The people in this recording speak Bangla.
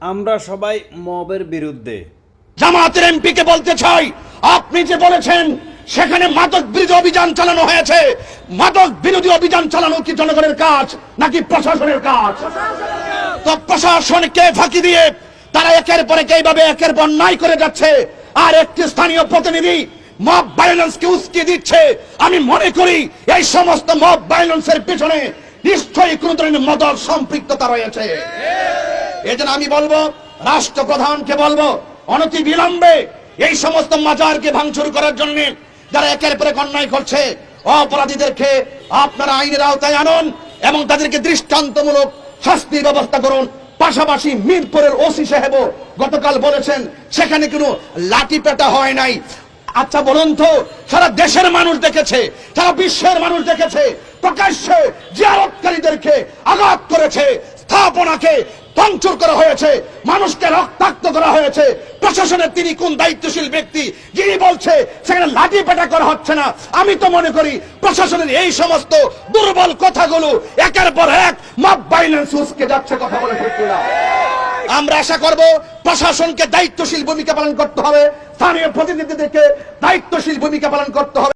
আমরা সবাই মবের বিরুদ্ধে। জামাতের এমপিকে বলতে চাই, আপনি যে বলেছেন সেখানে মাদক বিরোধী অভিযান চালানো হয়েছে, মাদক বিরোধী অভিযান চালানো কি জনগণের কাজ নাকি প্রশাসনের কাজ? তো প্রশাসনকে ফাঁকি দিয়ে তারা একের পর এক এইভাবে একের পর অন্যায় করে যাচ্ছে, আর একটি স্থানীয় প্রতিনিধি মব ভায়োলেন্সকে উস্কে দিচ্ছে। আমি মনে করি এই সমস্ত মব ভায়োলেন্সের পেছনে নিশ্চয়ই কোন ধরনের মদক সম্পৃক্ততা রয়েছে। এজন্য আমি বলবো, রাষ্ট্রপ্রধানকে বলবো, অনতি বিলম্বে এই সমস্ত মাজারকে ভাঙচুর করার জন্য যারা একের পর এক অন্যায় করছে, অপরাধীদেরকে আপনারা আইনের আওতায় আনুন এবং তাদেরকে দৃষ্টান্তমূলক শাস্তির ব্যবস্থা করুন। পাশাপাশি মিরপুরের ওসি সাহেব গতকাল বলেছেন সেখানে কোনো লাঠি পেটা হয় নাই। আচ্ছা বলুন তো, সারা দেশের মানুষ দেখেছে, সারা বিশ্বের মানুষ দেখেছে, প্রকাশ্যে জিয়ারতকারীদেরকে আঘাত করেছে, স্থাপনাকে ভাঙচুর করা হয়েছে, মানুষকে রক্তাক্ত করা হয়েছে। প্রশাসনের তিনি কোন দায়িত্বশীল ব্যক্তি যিনি বলছে সেখানে লাঠি পেটা করা হচ্ছে না? আমি তো মনে করি প্রশাসনের এই সমস্ত দুর্বল কথাগুলো একের পর এক মব ভায়োলেন্স উস্কে যাচ্ছে। কথা বলে ঠিক না? আমরা আশা করব প্রশাসনকে দায়িত্বশীল ভূমিকা পালন করতে হবে, স্থানীয় প্রতিনিধিদেরকে দায়িত্বশীল ভূমিকা পালন করতে হবে।